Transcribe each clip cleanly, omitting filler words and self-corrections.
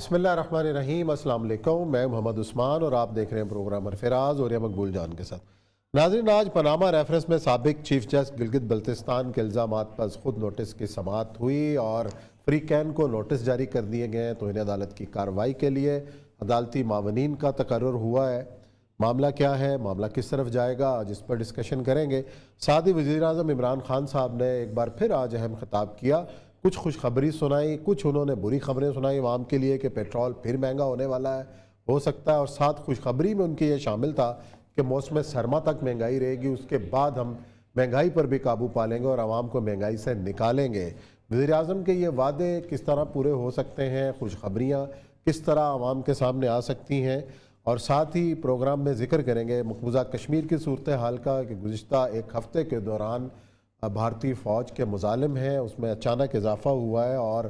بسم اللہ الرحمن الرحیم۔ السلام علیکم، میں محمد عثمان اور آپ دیکھ رہے ہیں پروگرام فراز اور مقبول جان کے ساتھ۔ ناظرین، آج پاناما ریفرنس میں سابق چیف جسٹس گلگت بلتستان کے الزامات پر خود نوٹس کی سماعت ہوئی اور فریقین کو نوٹس جاری کر دیے گئے۔ توہین عدالت کی کارروائی کے لیے عدالتی معاونین کا تقرر ہوا ہے۔ معاملہ کیا ہے، معاملہ کس طرف جائے گا، آج اس پر ڈسکشن کریں گے۔ ساتھ ہی وزیر اعظم عمران خان صاحب نے ایک بار پھر آج اہم خطاب کیا، کچھ خوشخبری سنائی، کچھ انہوں نے بری خبریں سنائی عوام کے لیے کہ پیٹرول پھر مہنگا ہونے والا ہے، ہو سکتا ہے، اور ساتھ خوشخبری میں ان کی یہ شامل تھا کہ موسم سرما تک مہنگائی رہے گی، اس کے بعد ہم مہنگائی پر بھی قابو پالیں گے اور عوام کو مہنگائی سے نکالیں گے۔ وزیر اعظم کے یہ وعدے کس طرح پورے ہو سکتے ہیں، خوشخبریاں کس طرح عوام کے سامنے آ سکتی ہیں، اور ساتھ ہی پروگرام میں ذکر کریں گے مقبوضہ کشمیر کی صورتحال کا کہ گزشتہ ایک ہفتے کے دوران بھارتی فوج کے مظالم ہیں، اس میں اچانک اضافہ ہوا ہے اور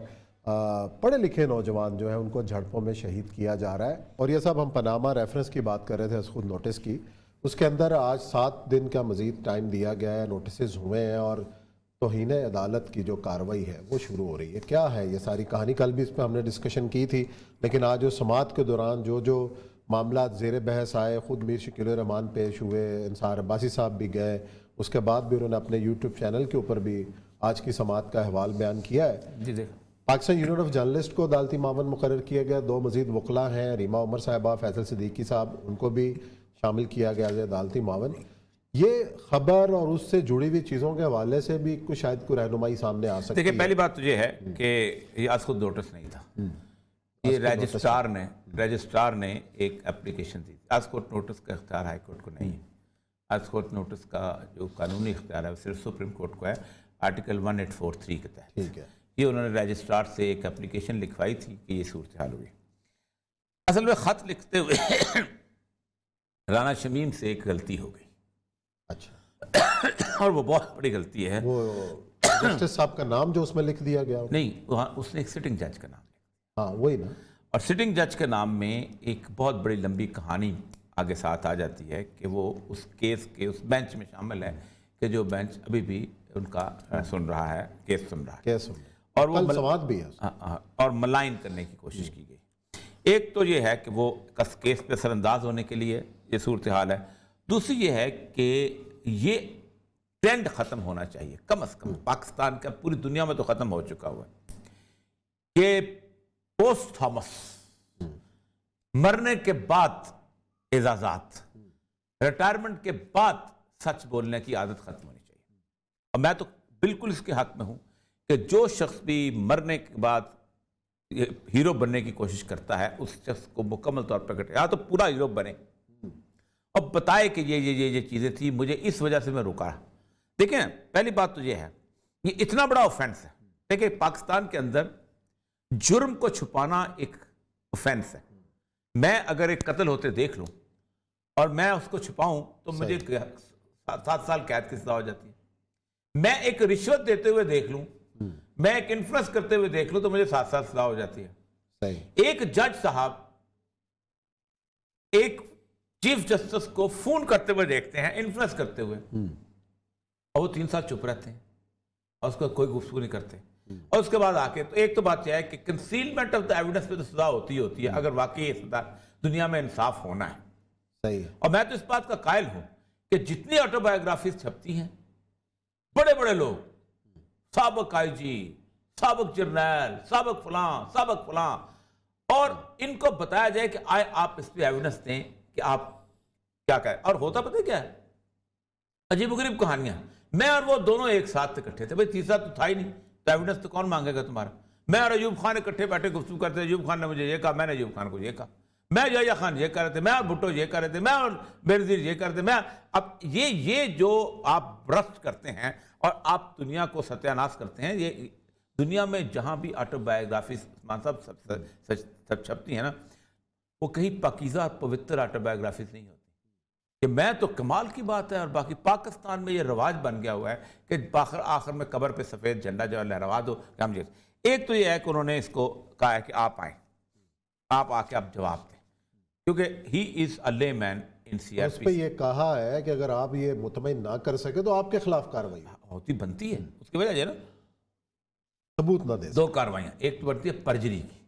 پڑھے لکھے نوجوان جو ہیں ان کو جھڑپوں میں شہید کیا جا رہا ہے۔ اور یہ سب ہم پاناما ریفرنس کی بات کر رہے تھے، خود نوٹس کی، اس کے اندر آج 7 دن کا مزید ٹائم دیا گیا ہے، نوٹسز ہوئے ہیں اور توہین عدالت کی جو کارروائی ہے وہ شروع ہو رہی ہے۔ کیا ہے یہ ساری کہانی؟ کل بھی اس پہ ہم نے ڈسکشن کی تھی، لیکن آج جو سماعت کے دوران جو معاملات زیر بحث آئے، خود میر شکیل الرحمان پیش ہوئے، انصار عباسی صاحب بھی گئے، اس کے بعد بھی انہوں نے اپنے یوٹیوب چینل کے اوپر بھی آج کی سماعت کا احوال بیان کیا ہے۔ جی جی، پاکستان یونین آف جرنلسٹ کو عدالتی معاون مقرر کیا گیا، 2 مزید وکلاء ہیں، ریما عمر صاحبہ، فیصل صدیقی صاحب، ان کو بھی شامل کیا گیا ہے عدالتی معاون۔ یہ خبر اور اس سے جڑی ہوئی چیزوں کے حوالے سے بھی کچھ شاید کوئی رہنمائی سامنے آ سکتی ہے۔ دیکھیں، پہلی بات تو یہ ہے کہ یہ آج خود نوٹس نہیں تھا، یہ رجسٹرار نے ایک اپلیکیشن دی۔ آج کورٹ نوٹس کا اختیار ہائی کورٹ کو نہیں ہے، آج کورٹ نوٹس کا جو قانونی اختیار ہے وہ صرف سپریم کورٹ کو ہے، آرٹیکل 1843 کے تحت۔ ٹھیک ہے، یہ انہوں نے رجسٹرار سے ایک اپلیکیشن لکھوائی تھی کہ یہ صورتحال ہوئی۔ اصل میں خط لکھتے ہوئے رانا شمیم سے ایک غلطی ہو گئی، اچھا، اور وہ بہت بڑی غلطی ہے۔ وہ جسٹس صاحب کا نام جو اس میں لکھ دیا گیا؟ نہیں، وہاں اس نے ایک سٹنگ جج کا نام لکھا، ہاں وہی نا، اور سٹنگ جج کے نام میں ایک بہت بڑی لمبی کہانی آگے ساتھ آ جاتی ہے کہ وہ اس کیس کے اس بینچ میں شامل ہے کہ جو بینچ ابھی بھی ان کا سن رہا ہے، کیس سن رہا ہے، کیس اور وہ سماعت بھی ہے اور ملائن کرنے کی کوشش کی گئی۔ ایک تو یہ ہے کہ وہ کیس پہ اثر انداز ہونے کے لیے یہ صورتحال ہے، دوسری یہ ہے کہ یہ ٹرینڈ ختم ہونا چاہیے، کم از کم پاکستان کا، پوری دنیا میں تو ختم ہو چکا ہوا ہے کہ پوسٹ تھامس مرنے کے بعد اعزازات، ریٹائرمنٹ کے بعد سچ بولنے کی عادت ختم ہونی چاہیے۔ اور میں تو بالکل اس کے حق میں ہوں کہ جو شخص بھی مرنے کے بعد ہیرو بننے کی کوشش کرتا ہے اس شخص کو مکمل طور پر کٹے، یا تو پورا ہیرو بنے اور بتائے کہ یہ چیزیں تھی، مجھے اس وجہ سے میں رکا۔ دیکھیں، پہلی بات تو یہ ہے، یہ اتنا بڑا آفینس ہے۔ دیکھیں، پاکستان کے اندر جرم کو چھپانا ایک آفینس ہے۔ میں اگر ایک قتل ہوتے دیکھ لوں اور میں اس کو چھپاؤں تو مجھے 7 سال قید کی سزا ہو جاتی ہے۔ میں ایک رشوت دیتے ہوئے دیکھ لوں، میں ایک انفلوئنس کرتے ہوئے دیکھ لوں تو مجھے 7 سال سزا ہو جاتی ہے۔ ایک جج صاحب ایک چیف جسٹس کو فون کرتے ہوئے دیکھتے ہیں، انفلوئنس کرتے ہوئے، اور وہ 3 سال چپ رہتے ہیں اور اس کو کوئی گفتگو نہیں کرتے، اور اس کے بعد آ کے تو ایک تو بات یہ ہے کہ کنسیلمنٹ آف دا ایویڈنس پہ تو سزا ہوتی ہے اگر واقعی یہ سزا دنیا میں انصاف ہونا ہے۔ صحیح ہے، اور میں تو اس بات کا قائل ہوں کہ جتنی آٹو بایوگرافیز چھپتی ہیں، بڑے بڑے لوگ، سابق آئی جی، سابق جرنیل، سابق فلاں، اور ان کو بتایا جائے کہ آئے آپ اس پہ ایویڈنس دیں کہ آپ کیا کہیں، اور ہوتا پتہ کیا ہے؟ عجیب و غریب کہانیاں۔ میں اور وہ دونوں ایک ساتھ اکٹھے تھے، بھائی تیسرا تو تھا ہی نہیں، تو ایویڈنس تو کون مانگے گا تمہارا؟ میں اور ایوب خان اکٹھے بیٹھے گفتگو کرتے، ایوب خان نے مجھے یہ کہا، میں نے ایوب خان کو یہ کہا، میں یحییٰ خان یہ کہہ رہے تھے، میں اور بھٹو یہ کہہ رہے تھے، میں اور بینظیر یہ کہہ رہے تھے، اب یہ جو آپ برسٹ کرتے ہیں اور آپ دنیا کو ستیہ ناش کرتے ہیں، یہ دنیا میں جہاں بھی آٹو بایوگرافیز سب چھپتی ہیں نا، وہ کہیں پاکیزہ اور پوتر آٹو بایوگرافیز نہیں ہوتی۔ کہ میں تو کمال کی بات ہے، اور باقی پاکستان میں یہ رواج بن گیا ہوا ہے کہ آخر میں قبر پہ سفید جھنڈا جو لہروا دو کہ ہم ایک تو یہ ہے کہ انہوں نے اس کو کہا ہے کہ آپ آئیں، آپ آ کے آپ جواب دیں، کیونکہ ہی از اے لے مین ان سی آر اس پی۔ پہ یہ کہا ہے کہ اگر آپ یہ مطمئن نہ کر سکے تو آپ کے خلاف کارروائی ہوتی بنتی ہے، اس کی وجہ ہے نا ثبوت نہ دے 2 کارروائیاں، ایک تو بنتی ہے پرجری کی،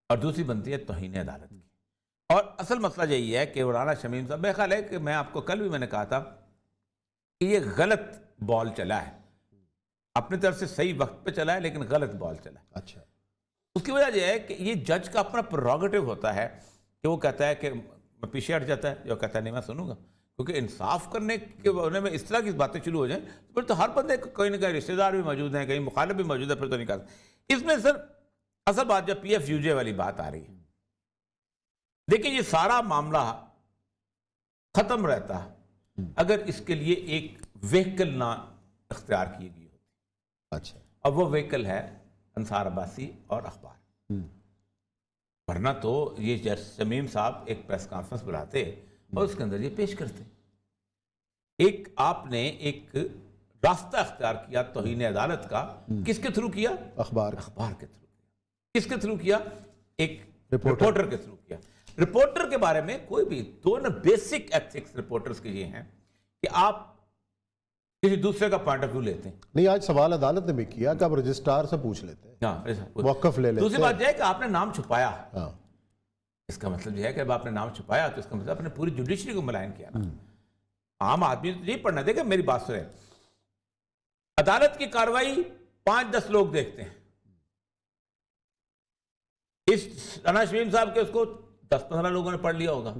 اور دوسری بنتی ہے توہین عدالت کی. اور اصل مسئلہ یہی ہے کہ رانا شمیم صاحب، میرا خیال ہے کہ میں آپ کو کل بھی میں نے کہا تھا کہ یہ غلط بال چلا ہے، اپنی طرف سے صحیح وقت پہ چلا ہے لیکن غلط بال چلا ہے. اچھا. اس کی وجہ یہ ہے کہ یہ جج کا اپنا پروگیٹو ہوتا ہے کہ وہ کہتا ہے کہ میں پیچھے ہٹ جاتا ہے، جو کہتا ہے نہیں میں سنوں گا، کیونکہ انصاف کرنے کے ہونے میں اس طرح کی باتیں شروع ہو جائیں تو پھر تو ہر بندے کوئی نہ کوئی رشتہ دار بھی موجود ہیں، کہیں مخالف بھی موجود ہے، پھر تو نہیں کہا. اس میں سر اصل بات جب پی ایف یو جے والی بات آ رہی ہے، دیکھیں یہ سارا معاملہ ختم رہتا اگر اس کے لیے ایک وہیکل نہ اختیار کی گئی ہوتی. اچھا. اور وہ وہیکل ہے انصار عباسی اور اخبار. ورنہ تو یہ جج شمیم صاحب ایک پریس کانفرنس بلاتے اور اس کے اندر یہ پیش کرتے. ایک آپ نے ایک راستہ اختیار کیا توہین عدالت کا، کس کے تھرو کیا؟ اخبار کے تھرو کیا. کس کے تھرو کیا؟ ایک رپورٹر کے تھرو کیا. رپورٹر کے بارے میں کوئی بھی دو بیسک ایتھکس رپورٹرز کے یہ ہیں کہ آپ کسی دوسرے کا پوائنٹ آف ویو لیتے ہیں. نہیں، آج سوال عدالت نے بھی کیا کہ آپ رجسٹرار سے پوچھ لیتے ہیں، موقف لے لیتے ہیں. دوسری بات یہ ہے کہ آپ نے نام چھپایا. ہاں. اس کا مطلب یہ ہے کہ اب آپ نے نام چھپایا تو اس کا مطلب آپ نے پوری جوڈیشری کو ملائن کیا نا. عام آدمی تو نہیں پڑھنا. دیکھیں میری بات سنیں، عدالت کی کاروائی 5-10 لوگ دیکھتے ہیں. اس رانا شمیم صاحب کے اس کو 10-15 لوگوں نے پڑھ لیا ہوگا.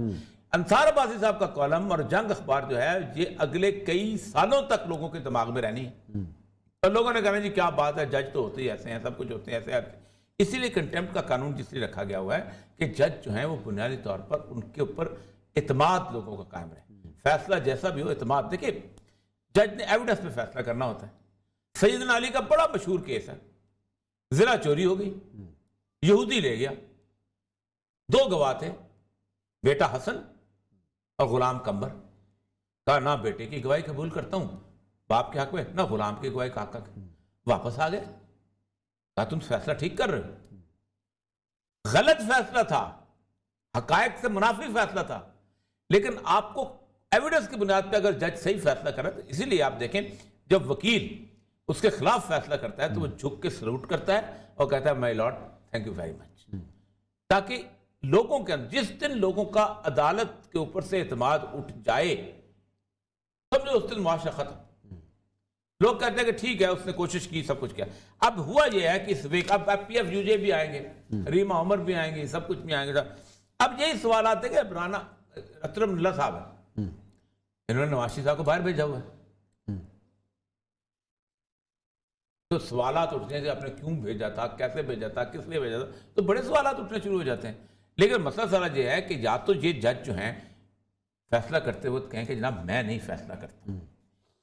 انصار عباسی صاحب کا کالم اور جنگ اخبار جو ہے یہ اگلے کئی سالوں تک لوگوں کے دماغ میں رہنی ہے. اور لوگوں نے کہنا جی کیا بات ہے، جج تو ہوتے ہی ایسے ہیں، سب کچھ ہوتے ہیں ایسے. اسی لیے کنٹیمپٹ کا قانون جس لیے رکھا گیا ہوا ہے کہ جج جو ہیں وہ بنیادی طور پر ان کے اوپر اعتماد لوگوں کا قائم رہے. فیصلہ جیسا بھی ہو اعتماد. دیکھیں جج نے ایویڈنس پہ فیصلہ کرنا ہوتا ہے. سیدنا علی کا بڑا مشہور کیس ہے، زرہ چوری ہو گئی، یہودی لے گیا، 2 گواہ تھے، بیٹا حسن اور غلام قمبر. کہا نہ بیٹے کی گواہی قبول کرتا ہوں باپ کے حق میں، نہ غلام کی گواہی کا حق. واپس آ گئے. کہا تم فیصلہ ٹھیک کر رہے ہو. غلط فیصلہ تھا، حقائق سے منافی فیصلہ تھا، لیکن آپ کو ایویڈنس کی بنیاد پہ اگر جج صحیح فیصلہ کرے تو اسی لیے آپ دیکھیں جب وکیل اس کے خلاف فیصلہ کرتا ہے تو وہ جھک کے سلوٹ کرتا ہے اور کہتا ہے my lord thank you very much. تاکہ لوگوں کے اندر جس دن لوگوں کا عدالت کے اوپر سے اعتماد اٹھ جائے سمجھو اس دن معاشرہ ختم. لوگ کہتے ہیں کہ ٹھیک ہے اس نے کوشش کی، سب کچھ کیا. اب ہوا یہ ہے کہ اس ویک اب پی ایف یو جے بھی آئیں گے، ریما عمر بھی آئیں گے، سب کچھ بھی آئیں گے. اب یہی سوالات ہیں کہ رانا اطرم اللہ صاحب ہیں، انہوں نے نواز شریف صاحب کو باہر بھیجا ہوا ہے. تو سوالات اٹھتے ہیں کہ آپ نے کیوں بھیجا تھا، کیسے بھیجا تھا، کس لیے بھیجا تھا. تو بڑے سوالات اٹھنے شروع ہو جاتے ہیں. لیکن مسئلہ سارا یہ ہے کہ یا تو یہ جج جو ہیں فیصلہ کرتے ہوئے کہیں کہ جناب میں نہیں فیصلہ کرتا،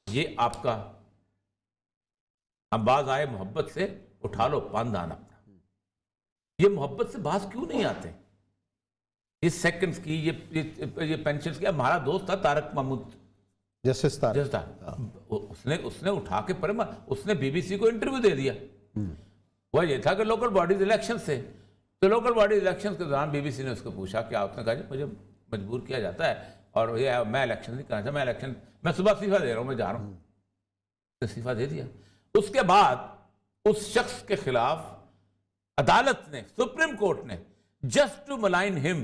یہ آپ کا باز آئے محبت سے اٹھا لو پاندان اپنا. یہ محبت سے باز کیوں نہیں آتے؟ یہ سیکنڈز کی یہ پینشنز کی. ہمارا دوست تھا طارق محمود جسٹس طارق، اس نے اٹھا کے اس نے بی بی سی کو انٹرویو دے دیا. وہ یہ تھا کہ لوکل باڈیز الیکشن سے، تو لوکل باڈیز الیکشن کے دوران بی بی سی نے اس کو پوچھا کہ آپ نے کہا جی مجھے مجبور کیا جاتا ہے اور یہ میں الیکشن نہیں کرنا چاہتا، میں صبح استعفیٰ دے رہا ہوں، میں جا رہا ہوں. استعفیٰ دے دیا. اس کے بعد اس شخص کے خلاف عدالت نے، سپریم کورٹ نے جسٹ ٹو ملائن ہم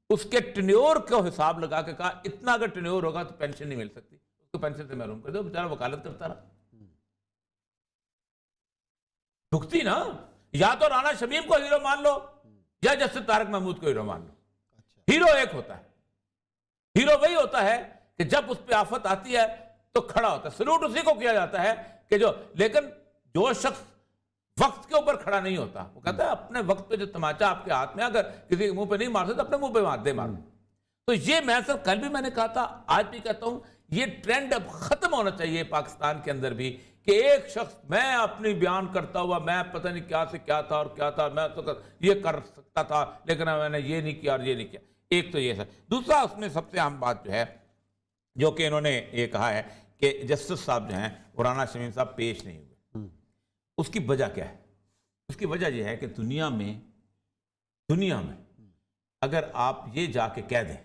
اس کے ٹینیور کو حساب لگا کے کہا اتنا اگر ٹینیور ہوگا تو پینشن نہیں مل سکتی، اس کو پینشن سے محروم کر دو. بیچارہ وکالت کرتا رہا. بھگتی نا. یا تو رانا شمیم کو ہیرو مان لو یا جسٹس طارق محمود کو ہیرو مان لو. ہیرو ایک ہوتا ہے، ہیرو وہی ہوتا ہے کہ جب اس پہ آفت آتی ہے تو کھڑا ہوتا ہے. سلوٹ اسی کو کیا جاتا ہے کہ لیکن جو شخص وقت کے اوپر کھڑا نہیں ہوتا وہ کہتا ہے اپنے وقت پہ جو تماچا آپ کے ہاتھ میں اگر کسی کے منہ پہ نہیں مار سکتے اپنے منہ پہ دے مارو. تو یہ میں سر کل بھی میں نے کہا تھا، آج بھی کہتا ہوں، یہ ٹرینڈ اب ختم ہونا چاہیے پاکستان کے اندر بھی کہ ایک شخص میں اپنی بیان کرتا ہوا میں پتہ نہیں کیا سے کیا تھا اور کیا تھا، میں تو یہ کر سکتا تھا لیکن میں نے یہ نہیں کیا اور یہ نہیں کیا. ایک تو یہ سر. دوسرا اس میں سب سے اہم بات جو ہے جو کہ انہوں نے یہ کہا ہے کہ جسٹس صاحب جو ہیں رانا شمیم صاحب پیش نہیں ہوئے. اس کی وجہ کیا ہے؟ اس کی وجہ یہ ہے کہ دنیا میں اگر آپ یہ جا کے کہہ دیں،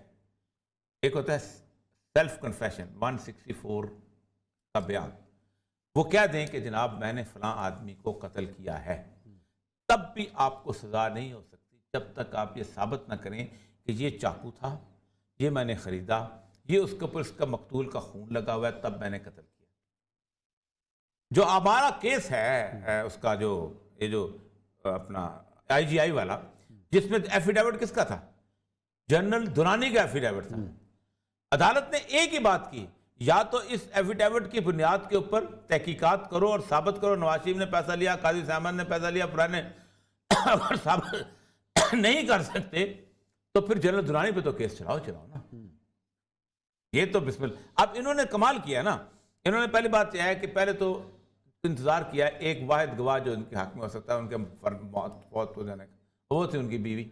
ایک ہوتا ہے سیلف کنفیشن 164 کا بیان، وہ کہہ دیں کہ جناب میں نے فلاں آدمی کو قتل کیا ہے، تب بھی آپ کو سزا نہیں ہو سکتی جب تک آپ یہ ثابت نہ کریں کہ یہ چاقو تھا، یہ میں نے خریدا، یہ اس کے اوپر اس کا مقتول کا خون لگا ہوا ہے، تب میں نے قتل کیا۔ جو ہمارا کیس ہے اس کا یہ جو اپنا IGI والا، جس میں ایفیڈیوٹ کس کا تھا؟ جنرل درانی کا ایفیڈیوٹ تھا۔ عدالت نے ایک ہی بات کی، یا تو اس ایفیڈیوٹ کی بنیاد کے اوپر تحقیقات کرو اور ثابت کرو نواز شریف نے پیسہ لیا، قاضی سامان نے پیسہ لیا، فلاں نے، اگر ثابت نہیں کر سکتے تو پھر جنرل درانی پہ تو کیس چلاؤ نا۔ یہ تو بسم اللہ۔ اب انہوں نے کمال کیا نا، انہوں نے پہلی بات یہ ہے کہ پہلے تو انتظار کیا ایک واحد گواہ جو ان کے حق میں ہو سکتا ہے ان کے موت ہو جانے کا، وہ تھی ان کی بیوی،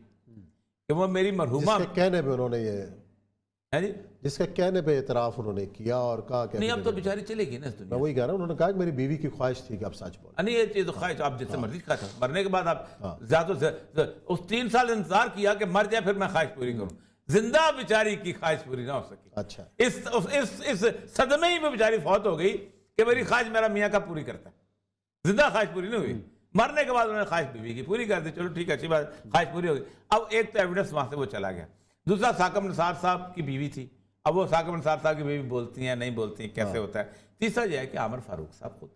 کہ وہ میری مرحومہ جس کے کہنے پہ انہوں نے یہ ہے جی، جس کے کہنے پہ اعتراف انہوں نے کیا اور کہا کہ نہیں اب تو بیچاری چلے گی نا اس میں دنیا۔ وہی کہہ رہا ہوں، انہوں نے کہا کہ میری بیوی کی خواہش تھی کہ آپ سچ بولیں۔ نہیں یہ چیز خواہش آپ جس سے مرضی کا تھا، مرنے کے بعد آپ زیادہ سے اس 3 سال انتظار کیا کہ مر جائے پھر میں خواہش پوری کروں، زندہ بیچاری کی خواہش پوری نہ ہو سکی۔ اچھا، اس صدمے ہی میں بیچاری فوت ہو گئی کہ میری خواہش میرا میاں کا پوری کرتا ہے، زندہ خواہش پوری نہیں ہوئی، مرنے کے بعد انہوں نے خواہش بیوی کی پوری کر دی، چلو ٹھیک ہے اچھی بات، خواہش پوری ہو گئی۔ اب ایک تو ایویڈنس وہاں سے وہ چلا گیا، دوسرا ثاقب نثار صاحب کی بیوی تھی، اب وہ ثاقب نثار صاحب کی بیوی بولتی ہیں نہیں بولتی ہیں، کیسے ہوتا ہے۔ تیسرا یہ ہے کہ عامر فاروق صاحب خود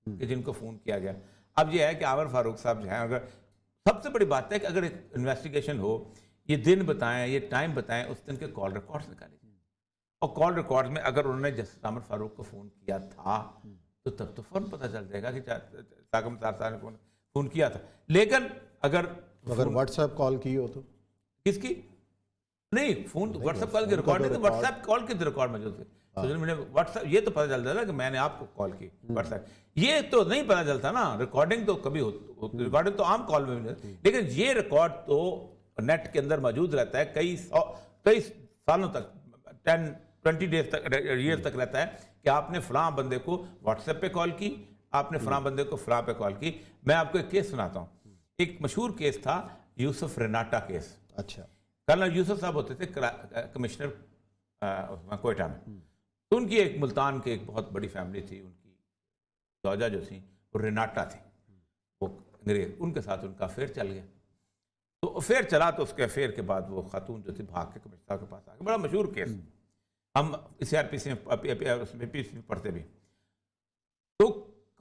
کہ جن کو فون کیا گیا، اب یہ ہے کہ عامر فاروق صاحب جو ہیں، اگر سب سے بڑی بات ہے کہ اگر ایک انویسٹیگیشن ہو، یہ دن بتائیں، یہ ٹائم بتائیں، اس دن کے کال ریکارڈز نکالیں، اور کال ریکارڈ میں اگر انہوں نے جسٹس عامر فاروق کو فون کیا تھا تو تب تو فوراً پتہ چل جائے گا کہ ثاقب نثار صاحب نے فون کیا تھا۔ لیکن اگر واٹس ایپ کال کی ہو تو کس کی نہیں، فون تو واٹس ایپ کال کی ریکارڈ نہیں، واٹس ایپ کال کی ریکارڈ موجود ہے سوشل میڈیا، واٹس ایپ یہ تو پتہ چلتا ہے کہ میں نے آپ کو کال کی واٹس ایپ، یہ تو نہیں پتہ چلتا نا، ریکارڈنگ تو کبھی ریکارڈنگ تو عام کال میں بھی، لیکن یہ ریکارڈ تو نیٹ کے اندر موجود رہتا ہے کئی سالوں تک، 20 ڈیز تک، ایئر تک رہتا ہے کہ آپ نے فلاں بندے کو واٹس ایپ پہ کال کی، آپ نے فلاں بندے کو فلاں پہ کال کی۔ میں آپ کو ایک کیس سناتا ہوں، ایک مشہور کیس تھا یوسف ریناٹا کیس۔ اچھا، کرنل یوسف صاحب ہوتے تھے کمشنر کوئٹہ میں، تو ان کی ایک ملتان کے ایک بہت بڑی فیملی تھی، ان کی زوجہ جو تھیں وہ ریناٹا تھی، وہ انگریز، ان کے ساتھ ان کا افیئر چل گیا، تو افیئر چلا تو اس کے افیئر کے بعد وہ خاتون جو تھی بھاگ کے کمشنر صاحب کے پاس آ گئی، بڑا مشہور کیس، ہم CRPC میں پڑھتے بھی، تو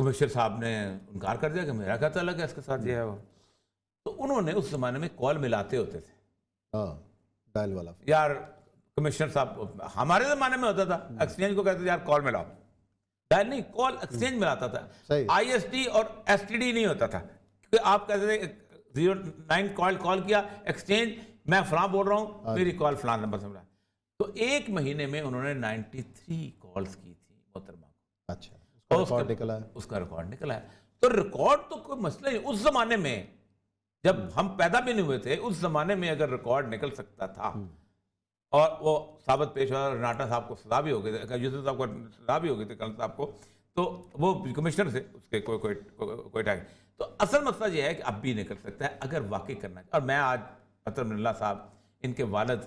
کمشنر صاحب نے انکار کر دیا کہ میرا کیا تعلق ہے اس کے ساتھ، یہ ہے وہ، تو انہوں نے اس زمانے میں کال ملاتے ہوتے تھے، ہاں ڈائل والا یار کمشنر صاحب، ہمارے زمانے میں ہوتا تھا ایکسچینج کو کہتے تھے یار کال ملاؤ، ڈائل نہیں، کال ایکسچینج ملاتا تھا، ISD اور STD نہیں ہوتا تھا، کیونکہ آپ کہتے تھے 09 کال کیا ایکسچینج، میں فلاں بول رہا ہوں، میری کال فلاں نمبر سے ملا، تو ایک مہینے میں انہوں نے 93 کالز کی تھی محترمہ کو۔ اچھا، اس کا ریکارڈ نکلا ہے، تو ریکارڈ تو کوئی مسئلہ نہیں، اس زمانے میں جب ہم پیدا بھی نہیں ہوئے تھے، اس زمانے میں اگر ریکارڈ نکل سکتا تھا اور وہ ثابت پیش ہوا، رناٹا صاحب کو سزا بھی ہو گئی تھی، یوسف صاحب کو سزا بھی ہو گئی تھی، کرنل صاحب کو، تو وہ کمشنر سے اس کے کوئٹہ کے، تو اصل مسئلہ یہ ہے کہ اب بھی نکل سکتا ہے اگر واقعی کرنا ہے۔ اور میں آج اطہر من اللہ صاحب، ان کے والد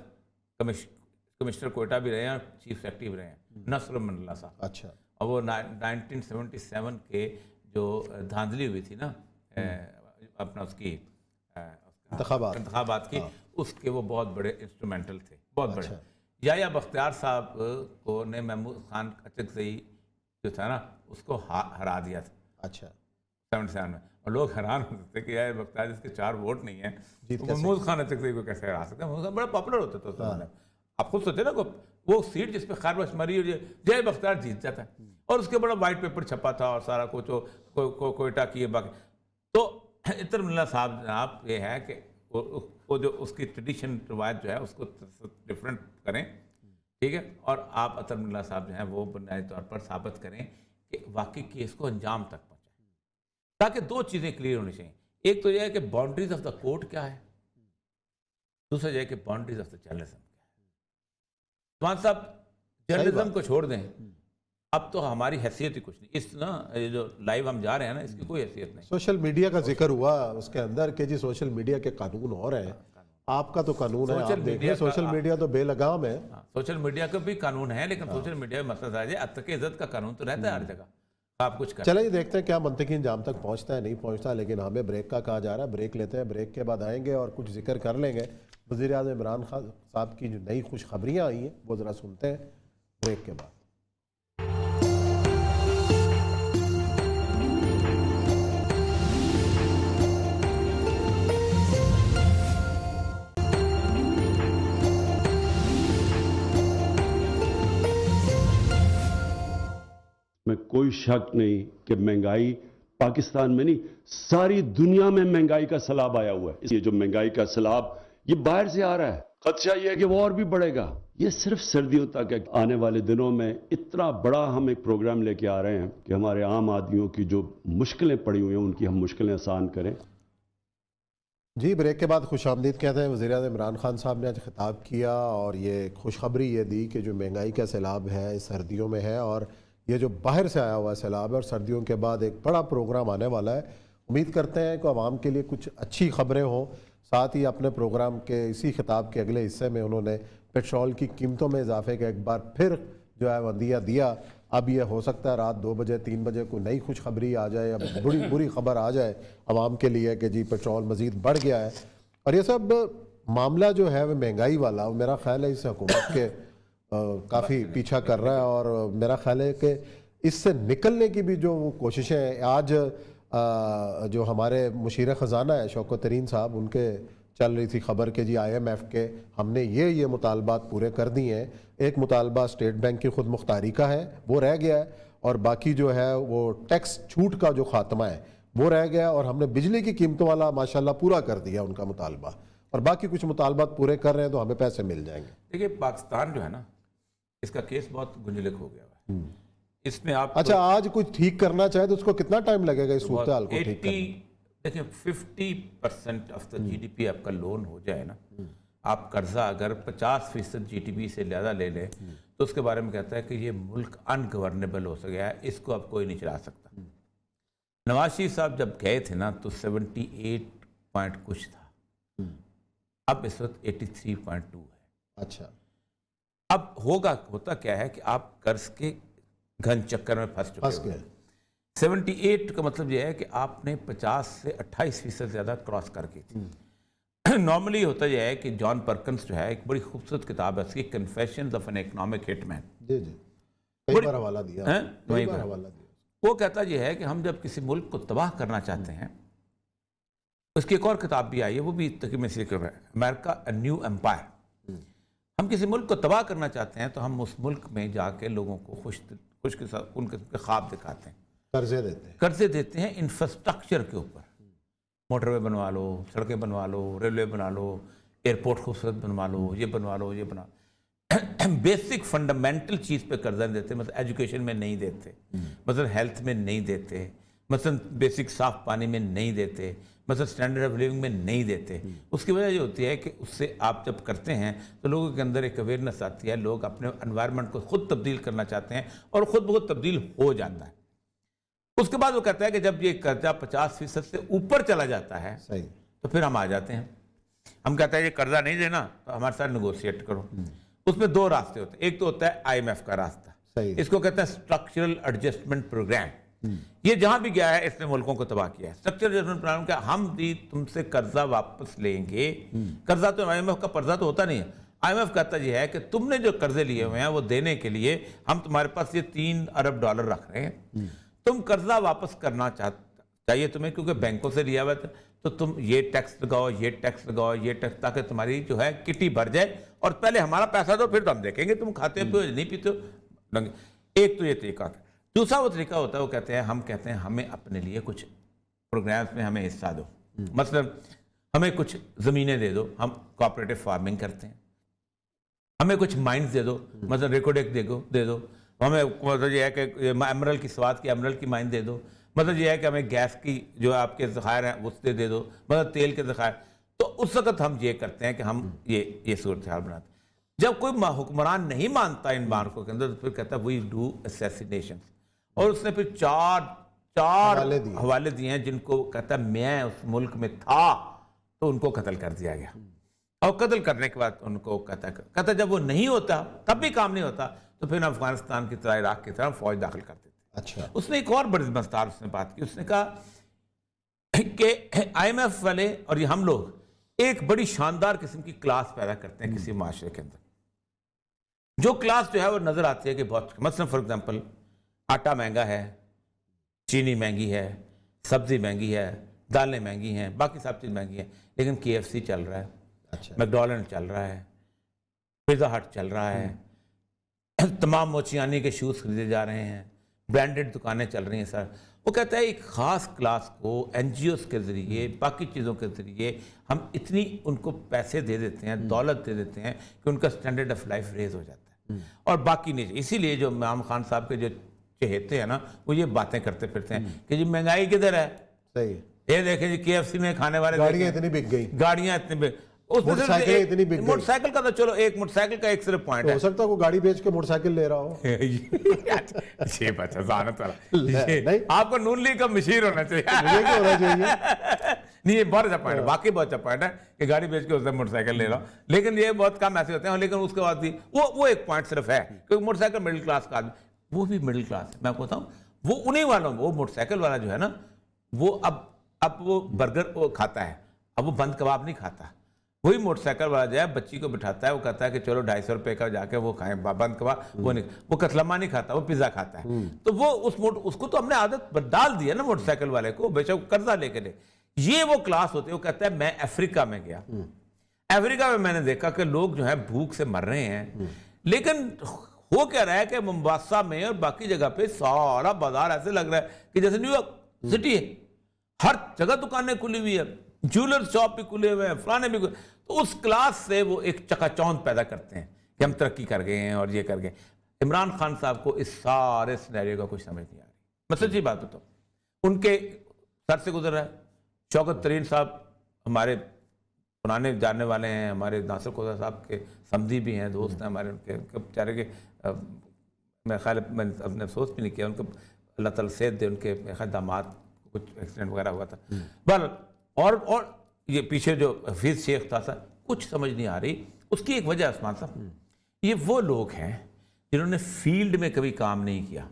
کمشنر کوئٹہ بھی رہے ہیں اور چیف سیکرٹری بھی رہے ہیں، نصر من اللہ صاحب، اچھا، اور وہ 1977 کے جو دھاندلی ہوئی تھی نا اپنا اس کی انتخابات کی، اس کے وہ بہت بڑے انسٹرومنٹل تھے، بہت بڑے۔ یحییٰ بختیار صاحب کو نے محمود خان اچکزئی جو تھا نا اس کو ہرا دیا تھا، اچھا، 77 میں، اور لوگ حیران ہوتے تھے کہ یحییٰ بختیار جس کے 4 ووٹ نہیں ہیں محمود خان اچکزئی کو کیسے ہرا سکتے ہیں، محمود خان بڑا پاپولر ہوتا تھا اس زمانے میں، آپ خود سوچے نا وہ سیٹ جس پہ خیربخش مری اور جے بختیار جیت جاتا ہے، اور اس کے بڑا وائٹ پیپر چھپا تھا اور سارا کچھ کوئٹہ کی باقی، تو اطہر من اللہ صاحب جناب یہ ہے کہ وہ جو اس کی ٹریڈیشن روایت جو ہے اس کو ڈفرینٹ کریں، ٹھیک ہے، اور آپ اطہر من اللہ صاحب جو ہیں وہ بنیادی طور پر ثابت کریں کہ واقعی کیس کو انجام تک پہنچائیں، تاکہ 2 چیزیں کلیئر ہونی چاہیے، ایک تو یہ ہے کہ باؤنڈریز آف دا کورٹ کیا ہے، دوسرا یہ ہے کہ باؤنڈریز آف دا جرنلزم کیا ہے۔ عثمان صاحب جرنلزم کو چھوڑ دیں، اب تو ہماری حیثیت ہی کچھ نہیں، اس نا یہ جو لائیو ہم جا رہے ہیں نا اس کی کوئی حیثیت نہیں۔ سوشل میڈیا کا ذکر ہوا اس کے اندر کہ جی سوشل میڈیا کے قانون ہو رہے ہیں، آپ کا تو قانون ہے، آپ دیکھیں سوشل میڈیا تو بے لگام ہے، سوشل میڈیا کا بھی قانون ہے، لیکن سوشل میڈیا میں مسئلہ ہے اب تک عزت کا قانون تو رہتا ہے ہر جگہ، آپ کچھ کریں. چلیں یہ دیکھتے ہیں کیا منطقی انجام تک پہنچتا ہے نہیں پہنچتا، لیکن ہمیں بریک کا کہا جا رہا ہے. بریک لیتے ہیں، بریک کے بعد آئیں گے اور کچھ ذکر کر لیں گے وزیر اعظم عمران خان صاحب کی جو نئی خوشخبریاں آئی ہیں وہ ذرا سنتے ہیں بریک کے بعد. میں کوئی شک نہیں کہ مہنگائی پاکستان میں نہیں ساری دنیا میں مہنگائی کا سیلاب آیا ہوا ہے. یہ جو مہنگائی کا سیلاب یہ باہر سے آ رہا ہے، خدشہ یہ ہے کہ وہ اور بھی بڑھے گا. یہ صرف سردیوں تک ہے. آنے والے دنوں میں اتنا بڑا ہم ایک پروگرام لے کے آ رہے ہیں کہ ہمارے عام آدمیوں کی جو مشکلیں پڑی ہوئی ہیں ان کی ہم مشکلیں آسان کریں. جی بریک کے بعد خوش آمدید کہتے ہیں. وزیر اعظم عمران خان صاحب نے آج خطاب کیا اور یہ خوشخبری یہ دی کہ جو مہنگائی کا سیلاب ہے اس سردیوں میں ہے، اور یہ جو باہر سے آیا ہوا سیلاب ہے اور سردیوں کے بعد ایک بڑا پروگرام آنے والا ہے. امید کرتے ہیں کہ عوام کے لیے کچھ اچھی خبریں ہوں. ساتھ ہی اپنے پروگرام کے اسی خطاب کے اگلے حصے میں انہوں نے پیٹرول کی قیمتوں میں اضافے کا ایک بار پھر جو ہے عندیہ دیا. اب یہ ہو سکتا ہے رات 2 بجے 3 بجے کوئی نئی خوشخبری آ جائے، اب بری خبر آ جائے عوام کے لیے کہ جی پیٹرول مزید بڑھ گیا ہے. اور یہ سب معاملہ جو ہے وہ مہنگائی والا، میرا خیال ہے اس حکومت کے کافی پیچھا کر رہا ہے، اور میرا خیال ہے کہ اس سے نکلنے کی بھی جو وہ کوششیں ہیں. آج جو ہمارے مشیر خزانہ ہے شوکت ترین صاحب، ان کے چل رہی تھی خبر کہ جی IMF کے ہم نے یہ مطالبات پورے کر دی ہیں. ایک مطالبہ اسٹیٹ بینک کی خود مختاری کا ہے، وہ رہ گیا ہے، اور باقی جو ہے وہ ٹیکس چھوٹ کا جو خاتمہ ہے وہ رہ گیا، اور ہم نے بجلی کی قیمتوں والا ماشاءاللہ پورا کر دیا ان کا مطالبہ، اور باقی کچھ مطالبات پورے کر رہے ہیں تو ہمیں پیسے مل جائیں گے. دیکھیے پاکستان جو ہے نا اس کا کیس بہت گنجلک ہو گیا ہے. اس میں آپ اچھا آج کچھ ٹھیک کرنا چاہے تو اس کو کتنا ٹائم لگے گا اس صورتحال کو ٹھیک کرنے؟ دیکھیں 50% آف دا GDP آپ کا لون ہو جائے نا، آپ قرضہ اگر 50% GDP سے زیادہ لے لیں تو اس کے بارے میں کہتا ہے کہ یہ ملک ان گورنیبل ہو گیا ہے، اس کو اب کوئی نہیں چلا سکتا. نواز شریف صاحب جب گئے تھے نا تو 78 پوائنٹ کچھ تھا، اب اس وقت 83.2 ہے. اچھا اب ہوتا کیا ہے کہ آپ قرض کے گھن چکر میں پھنس چکے ہیں. 78 کا مطلب یہ ہے کہ آپ نے 50 سے 28% زیادہ کراس کر کے تھی. نارملی ہوتا یہ ہے کہ جان پرکنس جو ہے ایک بڑی خوبصورت کتاب ہے اس کی کنفیشنز آف این اکنامک ہٹ مین، جی کئی بار حوالہ دیا. وہ کہتا یہ ہے کہ ہم جب کسی ملک کو تباہ کرنا چاہتے ہیں، اس کی ایک اور کتاب بھی آئی ہے وہ بھی تقریباً اسی ہے، امریکہ اے نیو امپائر. ہم کسی ملک کو تباہ کرنا چاہتے ہیں تو ہم اس ملک میں جا کے لوگوں کو خوش کے ساتھ ان کے خواب دکھاتے ہیں، قرضے دیتے ہیں انفراسٹرکچر کے اوپر. موٹر وے بنوا لو، سڑکیں بنوا لو، ریلوے بنا لو، ایئرپورٹ خوبصورت بنوا لو، یہ بنوا لو، یہ بنا لو. بیسک فنڈامنٹل چیز پہ قرضہ نہیں دیتے، مثلا ایجوکیشن میں نہیں دیتے، مثلا ہیلتھ میں نہیں دیتے، مثلا بیسک صاف پانی میں نہیں دیتے، مثلا سٹینڈرڈ آف لیونگ میں نہیں دیتے. اس کی وجہ یہ ہوتی ہے کہ اس سے آپ جب کرتے ہیں تو لوگوں کے اندر ایک اویئرنیس آتی ہے، لوگ اپنے انوائرمنٹ کو خود تبدیل کرنا چاہتے ہیں اور خود بخود تبدیل ہو جاتا ہے. اس کے بعد وہ کہتا ہے کہ جب یہ قرضہ 50% سے اوپر چلا جاتا ہے تو پھر ہم آ جاتے ہیں، ہم کہتے ہیں یہ قرضہ نہیں دینا تو ہمارے ساتھ نیگوشیٹ کرو. اس میں 2 راستے ہوتے ہیں، ایک تو ہوتا ہے IMF کا راستہ، اس کو کہتے ہیں اسٹرکچرل ایڈجسٹمنٹ پروگرام. یہ جہاں بھی گیا ہے اس نے ملکوں کو تباہ کیا ہے. اسٹرکچرل ایڈجسٹمنٹ پروگرام کیا، ہم بھی تم سے قرضہ واپس لیں گے. قرضہ تو IMF کا قرضہ تو ہوتا نہیں ہے. IMF کہتا یہ ہے کہ تم نے جو قرضے لیے ہوئے ہیں وہ دینے کے لیے ہم تمہارے پاس یہ $3 ارب رکھ رہے ہیں، تم قرضہ واپس کرنا چاہیے تمہیں کیونکہ بینکوں سے لیا ہوا تھا، تو تم یہ ٹیکس لگاؤ، یہ ٹیکس لگاؤ، یہ ٹیکس، تاکہ تمہاری جو ہے کٹی بھر جائے اور پہلے ہمارا پیسہ دو پھر تو ہم دیکھیں گے تم کھاتے ہو نہیں پیتے ہو. ایک تو یہ طریقہ ہے. دوسرا وہ طریقہ ہوتا ہے وہ کہتے ہیں ہم کہتے ہیں ہمیں اپنے لیے کچھ پروگرامز میں ہمیں حصہ دو، مثلا ہمیں کچھ زمینیں دے دو، ہم کوآپریٹو فارمنگ کرتے ہیں، ہمیں کچھ مائنز دے دو، مثلا ریکوڈیک دے دو، ہمیں مطلب یہ ہے کہ ایمرل کی سوات کی ایمرل کی مائن دے دو، مطلب یہ ہے کہ ہمیں گیس کی جو آپ کے ذخائر ہیں وہ دے دو، مطلب تیل کے ذخائر. تو اس وقت ہم یہ کرتے ہیں کہ ہم یہ صورتحال بناتے ہیں. جب کوئی حکمران نہیں مانتا ان مارکوں کے اندر تو پھر کہتا ہے وی ڈو اسیسینیشن، اور اس نے پھر چار حوالے دیے ہیں جن کو کہتا ہے میں اس ملک میں تھا تو ان کو قتل کر دیا گیا، اور قتل کرنے کے بعد ان کو کہتا جب وہ نہیں ہوتا تب بھی کام نہیں ہوتا تو پھر افغانستان کی طرح عراق کی طرح فوج داخل کر دیتے. اچھا اس نے ایک اور بڑی مزدار اس نے بات کی. اس نے کہا کہ IMF والے اور یہ ہم لوگ ایک بڑی شاندار قسم کی کلاس پیدا کرتے ہیں کسی معاشرے کے اندر. جو کلاس جو ہے وہ نظر آتی ہے کہ بہت, مثلا فار ایگزامپل آٹا مہنگا ہے, چینی مہنگی ہے, سبزی مہنگی ہے, دالیں مہنگی ہیں, باقی سب چیز مہنگی ہیں, لیکن KFC چل رہا ہے, اچھا میکڈونلڈ چل رہا ہے, پیزا ہٹ چل رہا ہے, تمام موچیانی کے شوز خریدے جا رہے ہیں, برانڈڈ دکانیں چل رہی ہیں. سر وہ کہتا ہے ایک خاص کلاس کو NGOs کے ذریعے, باقی چیزوں کے ذریعے ہم اتنی ان کو پیسے دے دیتے ہیں, دولت دے دیتے ہیں کہ ان کا سٹینڈرڈ آف لائف ریز ہو جاتا ہے, اور باقی نہیں. اسی لیے جو عمران خان صاحب کے جو چہیتے ہیں نا, وہ یہ باتیں کرتے پھرتے ہیں کہ جی مہنگائی کدھر ہے, صحیح, یہ دیکھیں جی KFC میں کھانے والے گاڑیاں اتنی بک گئی, گاڑیاں اتنی موٹر سائیکلیں اتنی بک گئی. موٹر سائیکل کا تو چلو, ایک موٹر سائیکل کا ایک صرف پوائنٹ ہے, ہو سکتا ہے وہ گاڑی بیچ کے موٹر سائیکل لے رہا ہو. یہ بچہ ذہانت والا, آپ کو نون لیگ کا مشیر ہونا چاہیے. مجھے کیا ہونا چاہیے؟ نہیں, یہ بہت اچھا پوائنٹ ہے, واقعی بہت اچھا پوائنٹ ہے کہ گاڑی بیچ کے اس سے موٹر سائیکل لے رہا ہوں, لیکن یہ بہت کم ایسے ہوتے ہیں. لیکن اس کے بعد بھی وہ ایک پوائنٹ صرف ہے کہ موٹر سائیکل مڈل کلاس کا آدمی, وہ بھی مڈل کلاس ہے. میں آپ کو بتاؤں, وہ انہیں والوں میں, وہ موٹر سائیکل والا جو ہے نا, وہ اب وہ برگر کھاتا ہے, اب وہ بند کباب نہیں کھاتا. وہی موٹر سائیکل والا جو ہے بچی کو بٹھاتا ہے, وہ کہتا ہے کہ چلو 250 روپے کا جا کے وہ کھائیں بند کباب, وہ نہیں, وہ کتلما نہیں کھاتا, وہ پیزا کھاتا ہے. تو وہ اس کو تو ہم نے عادت ڈال دی ہے نا موٹر سائیکل والے کو, بے شک قرضہ لے کے لے. یہ وہ کلاس ہوتی ہے, وہ کہتا ہے میں افریقہ میں گیا, افریقہ میں نے دیکھا کہ لوگ جو ہیں بھوک سے مر رہے ہیں, لیکن ہو کیا رہا ہے کہ ممباسا میں اور باقی جگہ پہ سارا بازار ایسے لگ رہا ہے کہ جیسے نیو یارک سٹی ہے, ہر جگہ دکانیں کھلی ہوئی ہے, جیولر شاپ بھی کھلے ہوئے ہیں, فلانے بھی. تو اس کلاس سے وہ ایک چکا چوند پیدا کرتے ہیں کہ ہم ترقی کر گئے ہیں اور یہ کر گئے. عمران خان صاحب کو اس سارے سینیریو کا کچھ سمجھ نہیں آ رہی. میں سچی بات بتاؤں, ان کے سر سے گزر رہا ہے. شوکت ترین صاحب ہمارے پرانے جاننے والے ہیں, ہمارے ناصر قوضہ صاحب کے سمدھی بھی ہیں, دوست ہیں ہمارے, ان کے بیچارے کے میرے خیال میں نے افسوس بھی نہیں کیا, ان کو اللہ تعالیٰ صحت دے, ان کے میرے خیال داماد کچھ ایکسیڈنٹ وغیرہ ہوا تھا. بہرحال اور یہ پیچھے جو حفیظ شیخ تھا سر, کچھ سمجھ نہیں آ رہی. اس کی ایک وجہ عثمان صاحب, یہ وہ لوگ ہیں جنہوں نے فیلڈ میں کبھی کام نہیں کیا.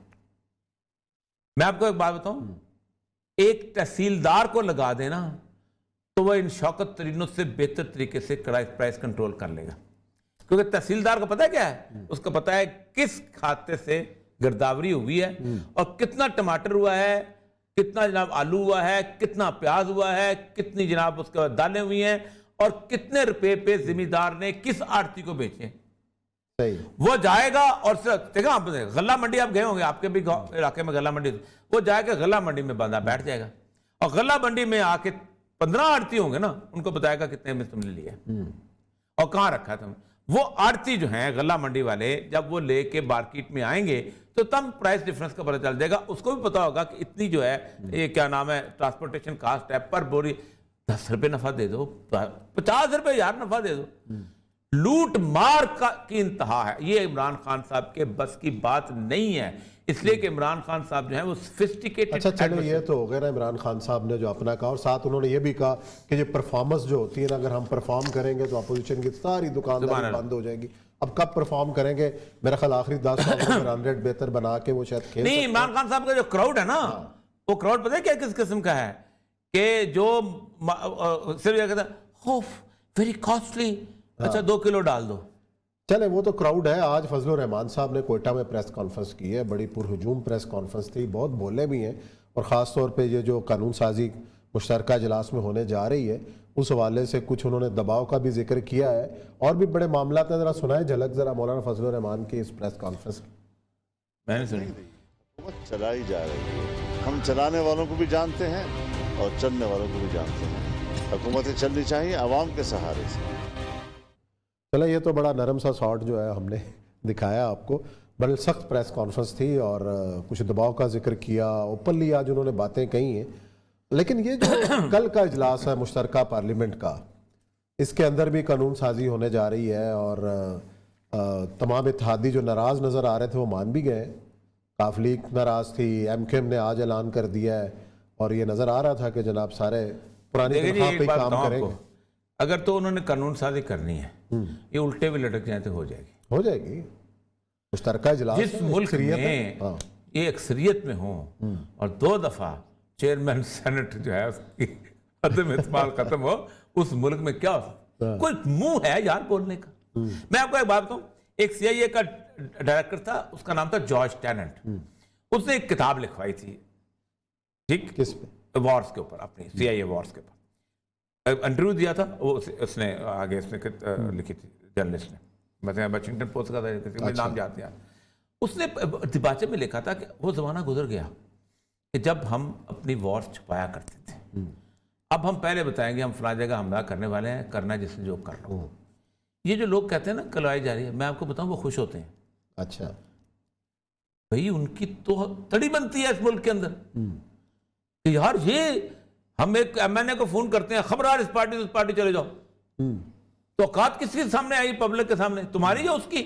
میں آپ کو ایک بات بتاؤں, ایک تحصیلدار کو لگا دینا تو وہ ان شوکت ترینوں سے بہتر طریقے سے پرائس کنٹرول کر لے گا, کیونکہ تحصیلدار کو پتہ ہے کیا ہے, اس کو پتہ ہے کس کھاتے سے گرداوری ہوئی ہے, اور کتنا ٹماٹر ہوا ہے, کتنا جناب آلو ہوا ہے, کتنا پیاز ہوا ہے, کتنی جناب اس کے بعد دالیں ہوئی ہیں, اور کتنے روپے پہ زمیندار نے کس آڑتی کو بیچے. وہ جائے گا اور دیکھا آپ غلہ منڈی آپ گئے ہوں گے, آپ کے بھی علاقے میں غلہ منڈی, وہ جائے گا غلہ منڈی میں بندہ بیٹھ جائے گا, اور غلہ منڈی میں آ کے 15 آڑتی ہوں گے نا, ان کو بتائے گا کتنے میں تم نے لیا اور کہاں رکھا ہے تم. وہ آڑتی جو ہیں غلہ منڈی والے, جب وہ لے کے مارکیٹ میں آئیں گے تو تم پرائس ڈیفرنس کا پتہ چل جائے گا. اس کو بھی پتا ہوگا کہ اتنی جو ہے یہ کیا نام ہے ٹرانسپورٹیشن کاسٹ ہے پر بوری, 10 روپے نفع دے دو, 50 روپے یار نفع دے دو. لوٹ مار کی انتہا ہے. یہ عمران خان صاحب کے بس کی بات نہیں ہے, اس لیے کہ عمران خان صاحب جو ہیں وہ سفسٹیکیٹڈ. اچھا چلو, یہ تو ہو گیا نا عمران خان صاحب نے جو اپنا کہا, اور ساتھ انہوں نے یہ بھی کہا کہ یہ پرفارمنس جو ہوتی ہے نا, اگر ہم پرفارم کریں گے تو اپوزیشن کی ساری دکانداری بند ہو جائے گی. اب کب پرفارم کریں گے, میرا خیال آخری 10 سال میں 100 بہتر بنا کے وہ شاید کھیل. نہیں, عمران خان صاحب کا جو کراؤڈ ہے نا, وہ کراؤڈ پتہ ہے کیا کس قسم کا ہے, کہ جو صرف یہ کہتا ہے ویری کاسٹلی, اچھا 2 کلو ڈال دو. چلے وہ تو کراؤڈ ہے. آج فضل الرحمان صاحب نے کوئٹہ میں پریس کانفرنس کی ہے, بڑی پرہجوم پریس کانفرنس تھی, بہت بولے بھی ہیں, اور خاص طور پہ یہ جو قانون سازی مشترکہ اجلاس میں ہونے جا رہی ہے اس حوالے سے کچھ انہوں نے دباؤ کا بھی ذکر کیا ہے, اور بھی بڑے معاملات ہیں. ذرا سنائیں جھلک ذرا مولانا فضل الرحمان کی اس پریس کانفرنس کی. میں نے سنی. حکومت چلائی جا رہی ہے, ہم چلانے والوں کو بھی جانتے ہیں اور چلنے والوں کو بھی جانتے ہیں. حکومتیں چلنی چاہیے عوام کے سہارے سے. چلے, یہ تو بڑا نرم سا شاٹ جو ہے ہم نے دکھایا آپ کو. بڑی سخت پریس کانفرنس تھی اور کچھ دباؤ کا ذکر کیا, اوپنلی آج انہوں نے باتیں کہی ہیں. لیکن یہ جو کل کا اجلاس ہے مشترکہ پارلیمنٹ کا, اس کے اندر بھی قانون سازی ہونے جا رہی ہے, اور تمام اتحادی جو ناراض نظر آ رہے تھے وہ مان بھی گئے. کاف لیگ ناراض تھی, MKM نے آج اعلان کر دیا ہے, اور یہ نظر آ رہا تھا کہ جناب سارے پرانی تنخواہ پہ کام کریں گے. اگر تو انہوں نے قانون سازی کرنی ہے, یہ الٹے بھی لٹک جائیں تو ہو جائے گی. ہو جائے گی. مشترکہ اجلاس جس ملک میں یہ اکثریت میں ہوں اور 2 دفعہ چیئرمین سینٹ جو ہے اس کی عدم اعتماد ختم ہو، اس ملک میں کیا ہو سکتا ہے؟ کوئی منہ ہے یار بولنے کا؟ میں آپ کو ایک بات بتاؤں، ایک CIA کا ڈائریکٹر تھا، اس کا نام تھا جارج ٹیننٹ. اس نے ایک کتاب لکھوائی تھی، ٹھیک، کس پہ؟ وارز کے اوپر، اپنی CIA وارز کے اوپر انٹرویو دیا تھا. وہ اس نے آگے اس نے لکھی تھی، جرنلسٹ نے، مثلا واشنگٹن پوسٹ کا تھا، نام جانتے ہیں. اس نے دیباچے میں لکھا تھا کہ وہ زمانہ گزر گیا کہ جب ہم اپنی وارز چھپایا کرتے تھے. اب ہم پہلے بتائیں گے ہم فلاں جگہ حملہ کرنے والے ہیں، کرنا جس نے جو کر لو. یہ جو لوگ کہتے ہیں نا کلوائی جا رہی ہے، میں آپ کو بتاؤں وہ خوش ہوتے ہیں. اچھا بھئی ان کی تو تڑی بنتی ہے اس ملک کے اندر کہ یار یہ ہم ایک MNA کو فون کرتے ہیں، خبردار اس پارٹی سے اس پارٹی چلے جاؤ. تو اوقات کس کے سامنے آئی؟ پبلک کے سامنے، تمہاری یا اس کی؟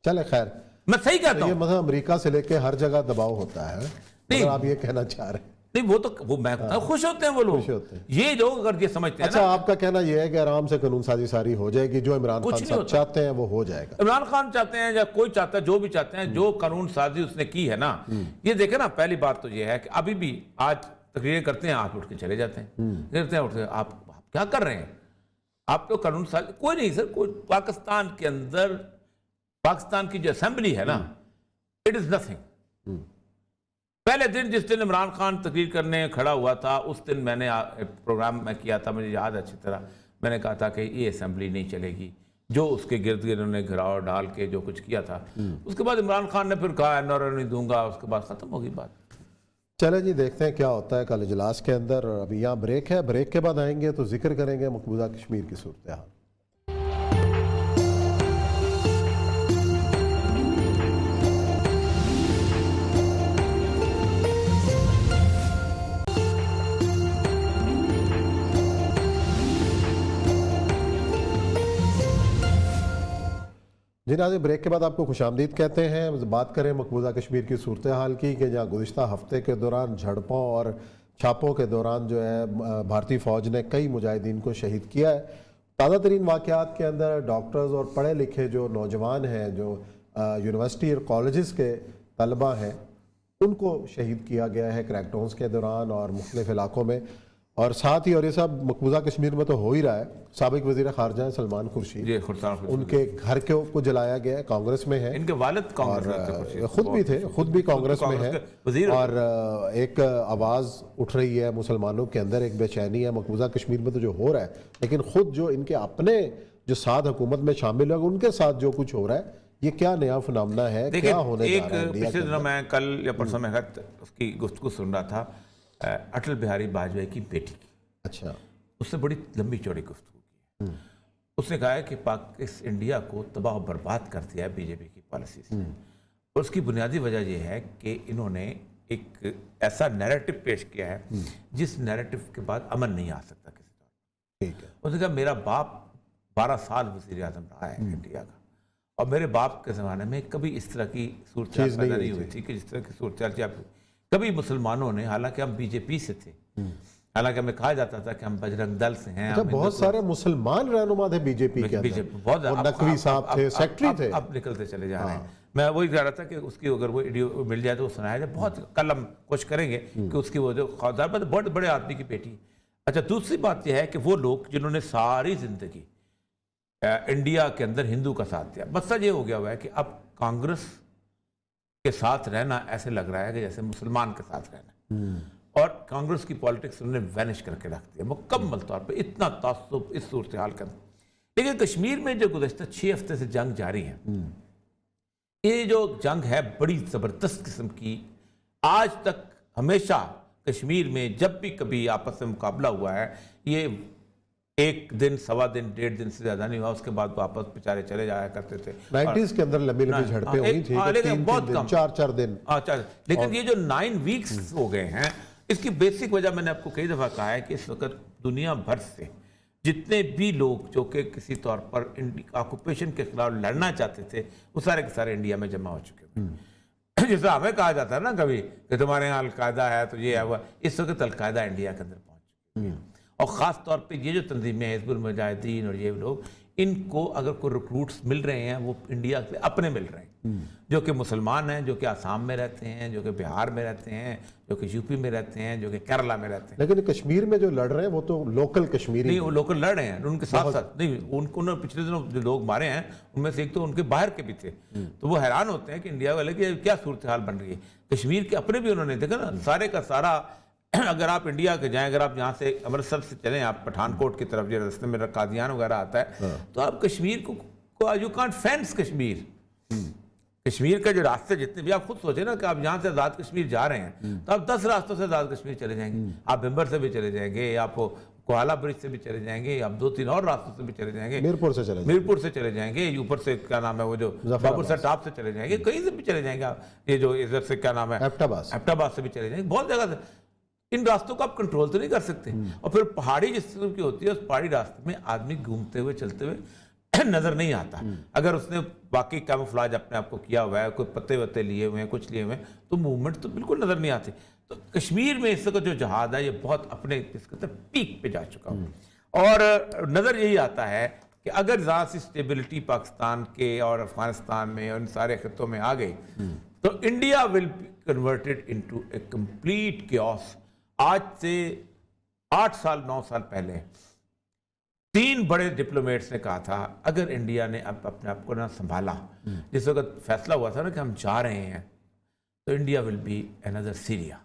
چلے خیر، میں صحیح کہتا یہ ہوں. مثلا امریکہ سے لے کے ہر جگہ دباؤ ہوتا ہے، نہیں. آپ یہ کہنا چاہ رہے ہیں؟ نہیں وہ تو وہ میں خوش ہوتے ہیں وہ لوگ. خوش ہوتے ہیں. یہ لوگ اگر یہ سمجھتے ہیں اچھا نا، آپ کا کہنا یہ ہے کہ آرام سے قانون سازی ساری ہو جائے گی، جو عمران کچھ خان نہیں صاحب ہوتا. چاہتے ہیں وہ ہو جائے گا. عمران خان چاہتے ہیں یا کوئی چاہتا ہے، جو بھی چاہتے ہیں، جو قانون سازی اس نے کی ہے نا، یہ دیکھیں نا، پہلی بات تو یہ ہے کہ ابھی بھی آج تقریریں کرتے ہیں، آپ اٹھ کے چلے جاتے ہیں، کرتے ہیں اٹھ کے، آپ کیا کر رہے ہیں؟ آپ تو قانون سازی کوئی نہیں سر. کوئی پاکستان کے اندر پاکستان کی جو اسمبلی ہے نا، اٹ از نتھنگ. پہلے دن جس دن عمران خان تقریر کرنے کھڑا ہوا تھا، اس دن میں نے پروگرام میں کیا تھا، مجھے یاد ہے اچھی طرح. میں نے کہا تھا کہ یہ اسمبلی نہیں چلے گی. جو اس کے گرد گرد انہوں نے گھراؤ ڈال کے جو کچھ کیا تھا، اس کے بعد عمران خان نے پھر کہا NRA نہیں دوں گا، اس کے بعد ختم ہو گئی بات. چلے جی دیکھتے ہیں کیا ہوتا ہے کل اجلاس کے اندر. ابھی یہاں بریک ہے، بریک کے بعد آئیں گے تو ذکر کریں گے مقبوضہ کشمیر کی صورتحال. جی ناظرین، بریک کے بعد آپ کو خوش آمدید کہتے ہیں. بات کریں مقبوضہ کشمیر کی صورتحال کی کہ جہاں گزشتہ ہفتے کے دوران جھڑپوں اور چھاپوں کے دوران جو ہے بھارتی فوج نے کئی مجاہدین کو شہید کیا ہے. تازہ ترین واقعات کے اندر ڈاکٹرز اور پڑھے لکھے جو نوجوان ہیں، جو یونیورسٹی اور کالجز کے طلبہ ہیں، ان کو شہید کیا گیا ہے کریک ڈاؤنز کے دوران اور مختلف علاقوں میں. اور ساتھ ہی، اور یہ سب مقبوضہ کشمیر میں تو ہو ہی رہا ہے، سابق وزیر خارجہ ہیں سلمان خورشید، یہ خرسان ان کے گھر کو جلایا گیا ہے، کانگریس میں ہے، ان کے والد اور کانگریس خود بھی تھے، خود بھی کانگریس میں ہے. وزیر. اور ایک آواز اٹھ رہی ہے مسلمانوں کے اندر، ایک بے چینی ہے مقبوضہ کشمیر میں تو جو ہو رہا ہے، لیکن خود جو ان کے اپنے جو ساتھ حکومت میں شامل ہیں ان کے ساتھ جو کچھ ہو رہا ہے، یہ کیا نیا فنامنا ہے، کیا ہونے جا رہا ہے انڈیا کے پچھلے دنوں اندر؟ میں کل یا پرسوں میں اس کی گفتگو سن رہا تھا اٹل بہاری واجپئی کی بیٹی کی. اچھا، اس نے بڑی لمبی چوڑی گفتگو کی. اس نے کہا ہے کہ انڈیا کو تباہ و برباد کر دیا ہے BJP کی پالیسی سے. اور اس کی بنیادی وجہ یہ ہے کہ انہوں نے ایک ایسا نیریٹو پیش کیا ہے جس نیریٹو کے بعد امن نہیں آ سکتا کسی طور. ٹھیک ہے. اس نے کہا میرا باپ 12 سال وزیر اعظم رہا ہے انڈیا کا، اور میرے باپ کے زمانے میں کبھی اس طرح کی صورتحال پیدا نہیں ہوئی تھی کہ جس طرح کی صورتحال کبھی مسلمانوں نے، حالانکہ ہم BJP سے تھے، حالانکہ ہمیں کہا جاتا تھا کہ ہم بجرنگ دل سے ہیں. بہت سارے مسلمان رہنما تھے BJP کے اندر، اور نقوی صاحب تھے، سیکٹری تھے. اب نکلتے چلے جا رہے ہیں. میں وہی کہہ رہا تھا کہ اس کی اگر وہ ویڈیو مل جائے تو وہ سنایا جائے. بہت کل ہم کوشش کریں گے کہ اس کی وہ جو خواہدار بہت بڑے آدمی کی بیٹی. اچھا، دوسری بات یہ ہے کہ وہ لوگ جنہوں نے ساری زندگی انڈیا کے اندر ہندو کا ساتھ دیا، مسئلہ یہ ہو گیا ہوا ہے کہ اب کانگریس کے ساتھ رہنا ایسے لگ رہا ہے کہ جیسے مسلمان کے ساتھ رہنا. اور کانگریس کی پالیٹکس انہوں نے وینش کر کے رکھ دیا مکمل طور پہ. اتنا تعصب اس صورتحال کے اندر. لیکن کشمیر میں جو گزشتہ 6 ہفتے سے جنگ جاری ہے، یہ جو جنگ ہے بڑی زبردست قسم کی. آج تک ہمیشہ کشمیر میں جب بھی کبھی آپس میں مقابلہ ہوا ہے، یہ 1 دن، سوا دن، 1.5 دن سے زیادہ نہیں ہوا. اس کے بعد وہ آپس بیچارے چلے جایا کرتے تھے. 90s کے اندر لمبی لمبی جھڑپیں ہوئی تھی، 3 دن 4 دن. لیکن یہ جو 9 ویکس ہو گئے ہیں، اس کی بیسک وجہ میں نے آپ کو کئی دفعہ کہا ہے کہ اس وقت دنیا بھر سے جتنے بھی لوگ جو کہ کسی طور پر آکوپیشن کے خلاف لڑنا چاہتے تھے، وہ سارے کے سارے انڈیا میں جمع ہو چکے ہیں. جیسے ہمیں کہا جاتا ہے نا کبھی کہ تمہارے یہاں القاعدہ ہے تو یہ ہے وہ، اس وقت القاعدہ انڈیا کے اندر پہنچ چکے ہیں. اور خاص طور پہ یہ جو تنظیمیں حزب المجاہدین اور یہ لوگ، ان کو اگر کوئی ریکروٹس مل رہے ہیں وہ انڈیا سے اپنے مل رہے ہیں، جو کہ مسلمان ہیں، جو کہ آسام میں رہتے ہیں، جو کہ بہار میں رہتے ہیں، جو کہ یو پی میں رہتے ہیں، جو کہ کیرلا میں رہتے ہیں. لیکن کشمیر میں جو لڑ رہے ہیں وہ تو لوکل کشمیری نہیں، وہ لوکل لڑ رہے ہیں ان کے ساتھ ساتھ. نہیں، ان کو پچھلے دنوں جو لوگ مارے ہیں ان میں سے ایک تو ان کے باہر کے بھی تھے. تو وہ حیران ہوتے ہیں کہ انڈیا والے کی کیا صورتحال بن رہی ہے. کشمیر کے اپنے بھی انہوں نے دیکھا نا، سارے کا سارا اگر آپ انڈیا کے جائیں، اگر آپ یہاں سے امرتسر سے چلیں آپ پٹھان کوٹ کی طرف، جو راستے میں قادیان وغیرہ آتا ہے، تو آپ کشمیر کو you can't fans Kashmir. Kashmir کے جو راستے جتنے بھی، آپ خود سوچیں نا کہ آپ یہاں سے آزاد کشمیر جا رہے ہیں تو آپ 10 راستوں سے آزاد کشمیر چلے جائیں گے. آپ بھمبر سے بھی چلے جائیں گے، آپ کوہالا برج سے بھی چلے جائیں گے، آپ 2-3 اور راستوں سے بھی چلے جائیں گے، میرپور سے چلے میرپور سے چلے جائیں گے، اوپر سے کیا نام ہے وہ جو بابر سر ٹاپ سے چلے جائیں گے، کہیں سے بھی چلے جائیں گے آپ. یہ جو ادھر سے کیا نام ہے ایبٹاباد سے بھی چلے جائیں گے، بہت جگہ سے. ان راستوں کو آپ کنٹرول تو نہیں کر سکتے. اور پھر پہاڑی جس قسم کی ہوتی ہے، اس پہاڑی راستے میں آدمی گھومتے ہوئے چلتے ہوئے نظر نہیں آتا. اگر اس نے باقی کیموفلاج اپنے آپ کو کیا ہوا ہے، کوئی پتے وتے لیے ہوئے ہیں، کچھ لیے ہوئے ہیں، تو موومنٹ تو بالکل نظر نہیں آتی. تو کشمیر میں اس وقت جو جہاد ہے یہ بہت اپنے اس کے پیک پہ جا چکا ہوں. اور نظر یہی آتا ہے کہ اگر ذرا سی اسٹیبلٹی پاکستان کے اور افغانستان میں اور ان سارے خطوں میں آ گئی تو India will be converted into a complete chaos. آج سے 8 سال 9 سال پہلے 3 بڑے ڈپلومیٹس نے کہا تھا اگر انڈیا نے اب اپنے آپ کو نہ سنبھالا، جس وقت فیصلہ ہوا تھا نا کہ ہم جا رہے ہیں، تو India will be another Syria.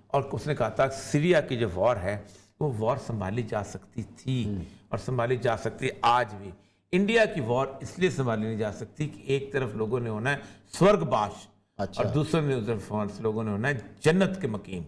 اور اس نے کہا تھا سیریا کی جو وار ہے وہ وار سنبھالی جا سکتی تھی اور سنبھالی جا سکتی آج بھی. انڈیا کی وار اس لیے سنبھالی نہیں جا سکتی کہ ایک طرف لوگوں نے ہونا ہے سورگ باش اور دوسرے طرف لوگوں نے ہونا ہے جنت کے مقیم.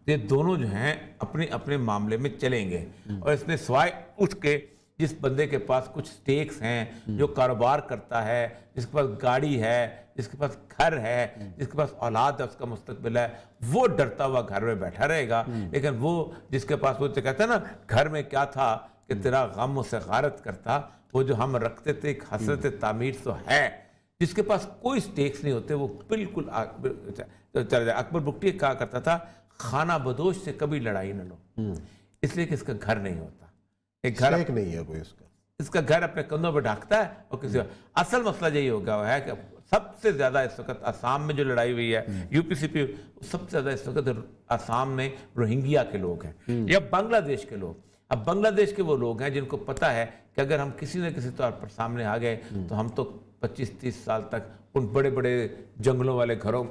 یہ دونوں جو ہیں اپنے اپنے معاملے میں چلیں گے. اور اس میں سوائے اس کے جس بندے کے پاس کچھ سٹیکس ہیں، جو کاروبار کرتا ہے، جس کے پاس گاڑی ہے، جس کے پاس گھر ہے، جس کے پاس اولاد ہے، اس کا مستقبل ہے، وہ ڈرتا ہوا گھر میں بیٹھا رہے گا. لیکن وہ جس کے پاس وہ کہتا ہے نا گھر میں کیا تھا کہ تیرا غم اسے غارت کرتا، وہ جو ہم رکھتے تھے ایک حسرت تعمیر تو ہے. جس کے پاس کوئی سٹیکس نہیں ہوتے وہ بالکل چل جائے. اکبر بگٹی کہا کرتا تھا خانہ بدوش سے کبھی لڑائی نہ لو، اس لیے کہ اس کا گھر نہیں ہوتا. ایک گھر نہیں ہے کوئی، اس کا گھر اپنے کندھوں پہ ڈھانکتا ہے. اور کسی اصل مسئلہ یہی ہو گیا ہے کہ سب سے زیادہ اس وقت آسام میں جو لڑائی ہوئی ہے، یو پی سی پی، سب سے زیادہ اس وقت آسام میں روہنگیا کے لوگ ہیں یا بنگلہ دیش کے لوگ. اب بنگلہ دیش کے وہ لوگ ہیں جن کو پتا ہے کہ اگر ہم کسی نہ کسی طور پر سامنے آ گئے تو ہم تو 25-30 سال تک ان بڑے بڑے جنگلوں والے گھروں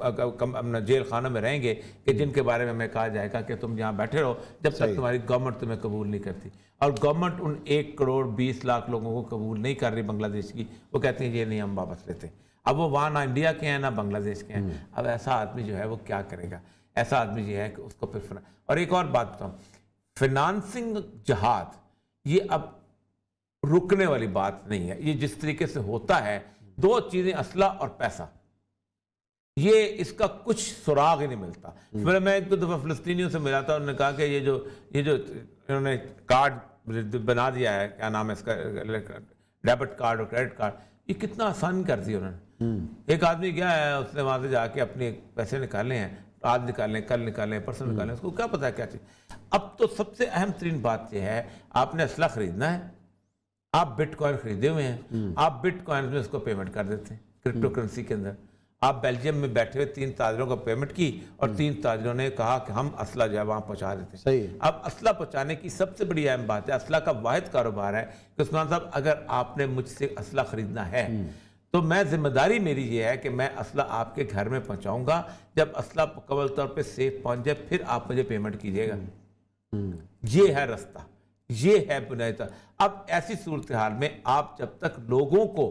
جیل خانوں میں رہیں گے کہ جن کے بارے میں ہمیں کہا جائے گا کہ تم یہاں بیٹھے رہو جب تک تمہاری گورنمنٹ تمہیں قبول نہیں کرتی. اور گورنمنٹ ان 1,20,00,000 لوگوں کو قبول نہیں کر رہی بنگلہ دیش کی. وہ کہتے ہیں یہ نہیں ہم واپس لیتے. اب وہ وہاں نہ انڈیا کے ہیں نہ بنگلہ دیش کے ہیں. اب ایسا آدمی جو ہے وہ کیا کرے گا؟ ایسا آدمی یہ ہے کہ اس کو پھر اور ایک اور بات بتاؤں، فنانسنگ جہاد یہ اب رکنے والی بات نہیں ہے. یہ جس طریقے سے ہوتا ہے، 2 چیزیں اسلحہ اور پیسہ، یہ اس کا کچھ سراغ ہی نہیں ملتا. میں ایک دو دفعہ فلسطینیوں سے ملا تھا، انہوں نے کہا کہ یہ جو انہوں نے کارڈ بنا دیا ہے، کیا نام ہے اس کا، ڈیبٹ کارڈ اور کریڈٹ کارڈ، یہ کتنا آسان کر دیا انہوں نے. ایک آدمی گیا ہے، اس نے وہاں سے جا کے اپنے پیسے نکالے ہیں، آج نکالیں، کل نکالیں، پرسوں نکالیں، اس کو کیا پتا ہے کیا چیز. اب تو سب سے اہم ترین بات یہ ہے آپ نے اسلحہ خریدنا ہے، آپ بٹ کوائن خریدے ہوئے ہیں، آپ بٹ کوائن میں اس کو پیمنٹ کر دیتے ہیں کرپٹو کرنسی کے اندر. آپ بیلجیم میں بیٹھے ہوئے 3 تاجروں کو پیمنٹ کی اور 3 تاجروں نے کہا کہ ہم اسلحہ جو ہے وہاں پہنچا دیتے ہیں. اب اسلحہ پہنچانے کی سب سے بڑی اہم بات ہے، اسلحہ کا واحد کاروبار ہے کہ عثمان صاحب اگر آپ نے مجھ سے اسلحہ خریدنا ہے تو میں ذمہ داری میری یہ ہے کہ میں اسلحہ آپ کے گھر میں پہنچاؤں گا. جب اسلحہ مکمل طور پہ سیف پہنچ جائے پھر آپ مجھے پیمنٹ کیجیے گا. یہ ہے رستہ، یہ ہے بنیادی. اب ایسی صورتحال میں آپ جب تک لوگوں کو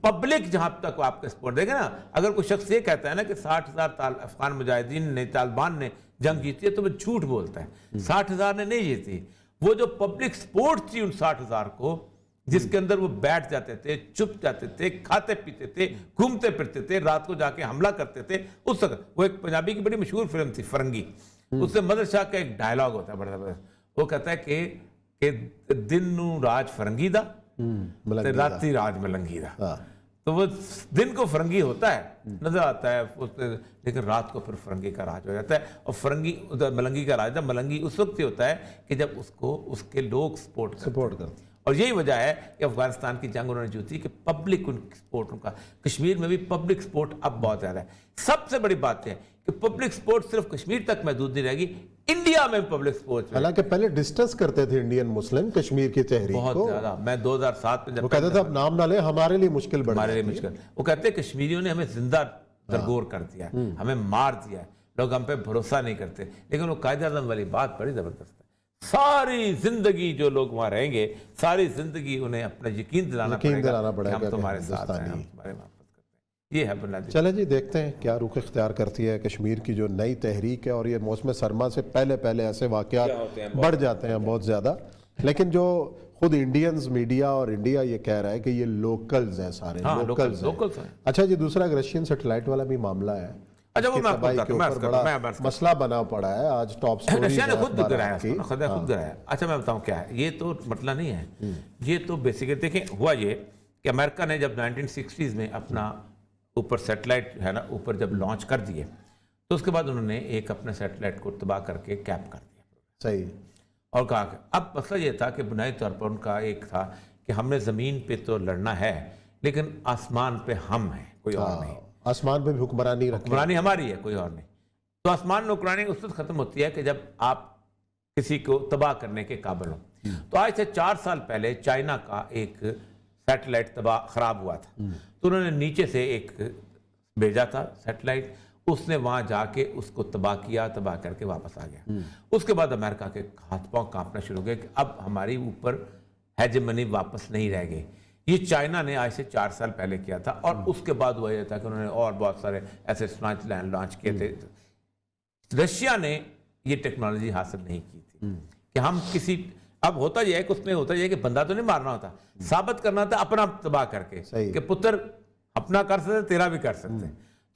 پبلک جہاں تک آپ کا سپورٹ دے گا نا، اگر کوئی شخص یہ کہتا ہے نا کہ 60,000 افغان مجاہدین نے، طالبان نے جنگ جیتی ہے، تو وہ جھوٹ بولتا ہے. 60,000 نے نہیں جیتی. وہ جو پبلک سپورٹ تھی ان 60,000 کو، جس کے اندر وہ بیٹھ جاتے تھے، چپ جاتے تھے، کھاتے پیتے تھے، گھومتے پھرتے تھے، رات کو جا کے حملہ کرتے تھے. اس وقت وہ ایک پنجابی کی بڑی مشہور فلم تھی فرنگی، اس سے مدر شاہ کا ایک ڈائلاگ ہوتا ہے بڑا زبردست. وہ کہتا ہے کہ دن نو راج فرنگی دا راتی راج ملنگی دا. تو وہ دن کو فرنگی ہوتا ہے، نظر آتا ہے، لیکن رات کو پھر فرنگی کا راج ہو جاتا ہے. اور فرنگی ملنگی کا راج تھا. ملنگی اس وقت ہی ہوتا ہے کہ جب اس کو اس کے لوگ سپورٹ کرتے ہیں. اور یہی وجہ ہے کہ افغانستان کی جنگ انہوں نے جیتی کہ پبلک سپورٹ ان کا کشمیر میں بھی پبلک سپورٹ اب بہت زیادہ ہے. سب سے بڑی بات ہے کہ پبلک سپورٹ صرف کشمیر تک محدود نہیں رہے گی, انڈیا میں پبلک سپورٹ حالانکہ پہلے ڈسکس کرتے تھے انڈین مسلم کشمیر کی تحریک بہت کو, زیادہ. میں 2007 میں وہ جب کہتے تھے اب نام نہ لیں, ہمارے لیے مشکل بڑھ ہمارے لیے جاتی ہے. مشکل, وہ کہتے ہیں کشمیریوں نے ہمیں زندہ درگور کر دیا ہے, ہمیں مار دیا ہے, لوگ ہم پہ بھروسہ نہیں کرتے. لیکن وہ قائد اعظم والی بات بڑی زبردست ہے, ساری زندگی جو لوگ وہاں رہیں گے ساری زندگی انہیں اپنا یقین دلانا پڑے گا کہ ہم تمہارے ساتھ ہیں, ہم تمہارے محبت کرتے ہیں. یہ ہے بنیادی. چلے جی دیکھتے ہیں کیا رخ اختیار کرتی ہے کشمیر کی جو نئی تحریک ہے, اور یہ موسم سرما سے پہلے ایسے واقعات بڑھ جاتے ہیں بہت زیادہ. لیکن جو خود انڈینز میڈیا اور انڈیا یہ کہہ رہا ہے کہ یہ لوکلز ہیں, سارے لوکلز ہیں. اچھا جی, دوسرا رشین سیٹلائٹ والا بھی معاملہ ہے. اچھا وہ میں مسئلہ بنا پڑا ہے آج ٹاپ سٹوری رشیا نے خود گرایا, خود گرایا. اچھا میں بتاؤں کیا ہے, یہ تو مسئلہ نہیں ہے, یہ تو بیسیکلی دیکھیں ہوا یہ کہ امریکہ نے جب 1960s میں اپنا اوپر سیٹلائٹ ہے نا اوپر جب لانچ کر دیے تو اس کے بعد انہوں نے ایک اپنے سیٹلائٹ کو تباہ کر کے کیپ کر دیا. صحیح. اور کہا کہ اب مسئلہ یہ تھا کہ بنیادی طور پر ان کا ایک تھا کہ ہم نے زمین پہ تو لڑنا ہے لیکن آسمان پہ ہم ہیں, کوئی اور نہیں. آسمان پہ بھی حکمرانی ہماری ہے, کوئی اور نہیں. تو آسمان میں حکمرانی اس وقت ختم ہوتی ہے کہ جب آپ کسی کو تباہ کرنے کے قابل ہوں. تو آج سے 4 سال پہلے چائنا کا ایک سیٹلائٹ خراب ہوا تھا, تو انہوں نے نیچے سے ایک بھیجا تھا سیٹلائٹ, اس نے وہاں جا کے اس کو تباہ کیا, تباہ کر کے واپس آ گیا. اس کے بعد امریکہ کے ہاتھ پاؤں کانپنا شروع ہو گئے کہ اب ہماری اوپر ہیجمنی واپس نہیں رہ گئی. یہ چائنا نے آج سے 4 سال پہلے کیا تھا, اور اس کے بعد ہوا یہ تھا کہ انہوں نے اور بہت سارے ایسے لانچ کیے تھے. رشیا نے یہ ٹیکنالوجی حاصل نہیں کی تھی کہ ہم کسی, اب ہوتا یہ ہے کہ اس میں ہوتا یہ ہے کہ بندہ تو نہیں مارنا ہوتا, ثابت کرنا تھا اپنا تباہ کر کے کہ پتر اپنا کر سکتے تیرا بھی کر سکتے.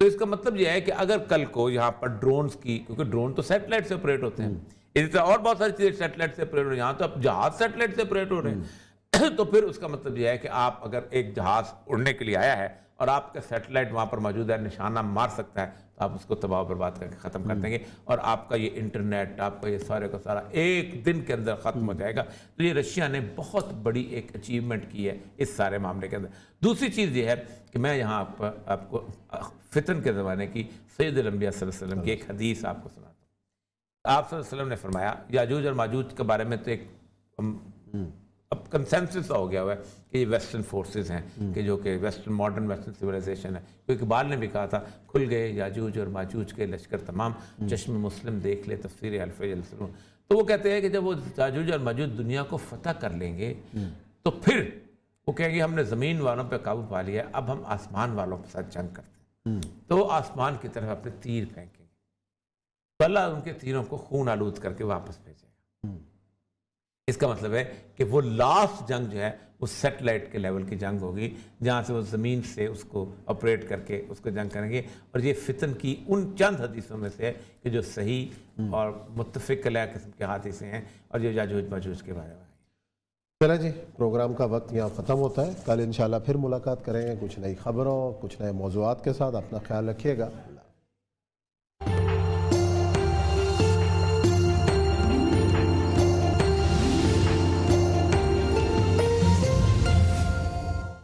تو اس کا مطلب یہ ہے کہ اگر کل کو یہاں پر ڈرونز کی, کیونکہ ڈرون تو سیٹلائٹ سے آپریٹ ہوتے ہیں, اسی طرح اور بہت ساری چیزیں سیٹلائٹ سے آپریٹ ہو رہی ہیں, یہاں تو اب جہاز سیٹلائٹ سے آپریٹ ہو رہے ہیں. تو پھر اس کا مطلب یہ ہے کہ آپ اگر ایک جہاز اڑنے کے لیے آیا ہے اور آپ کا سیٹلائٹ وہاں پر موجود ہے, نشانہ مار سکتا ہے, تو آپ اس کو تباہ و برباد کر کے ختم کر دیں گے, اور آپ کا یہ انٹرنیٹ, آپ کا یہ سارے کا سارا ایک دن کے اندر ختم ہو جائے گا. تو یہ رشیا نے بہت بڑی ایک اچیومنٹ کی ہے اس سارے معاملے کے اندر. دوسری چیز یہ ہے کہ میں یہاں آپ کو فتن کے زمانے کی سید الانبیاء صلی اللہ علیہ وسلم کی ایک حدیث آپ کو سناتا ہوں. آپ صلی اللہ علیہ وسلم نے فرمایا, یاجوج اور ماجوج کے بارے میں تو ایک اب کنسنسس ہو گیا ہوا ہے کہ یہ ویسٹرن فورسز ہیں, کہ جو کہ ماڈرن ویسٹرن سویلائزیشن ہے. کیونکہ اقبال نے بھی کہا تھا, کھل گئے یاجوج اور ماجوج کے لشکر تمام, چشم مسلم دیکھ لے تفسیر الف جلسلوں. تو وہ کہتے ہیں کہ جب وہ یاجوج اور ماجوج دنیا کو فتح کر لیں گے تو پھر وہ کہیں گے ہم نے زمین والوں پہ قابو پا لیا, اب ہم آسمان والوں کے ساتھ جنگ کرتے ہیں. تو وہ آسمان کی طرف اپنے تیر پھینکیں گے, تو اللہ ان کے تیروں کو خون آلود کر کے واپس بھیجے گا. اس کا مطلب ہے کہ وہ لاسٹ جنگ جو ہے وہ سیٹلائٹ کے لیول کی جنگ ہوگی, جہاں سے وہ زمین سے اس کو آپریٹ کر کے اس کو جنگ کریں گے. اور یہ فتن کی ان چند حدیثوں میں سے ہے کہ جو صحیح اور متفق علیہ قسم کے حدیثیں ہیں, اور جو یاجوج ماجوج کے بارے میں. چلیں جی, پروگرام کا وقت یہاں ختم ہوتا ہے. کل انشاءاللہ پھر ملاقات کریں گے کچھ نئی خبروں, کچھ نئے موضوعات کے ساتھ. اپنا خیال رکھیے گا.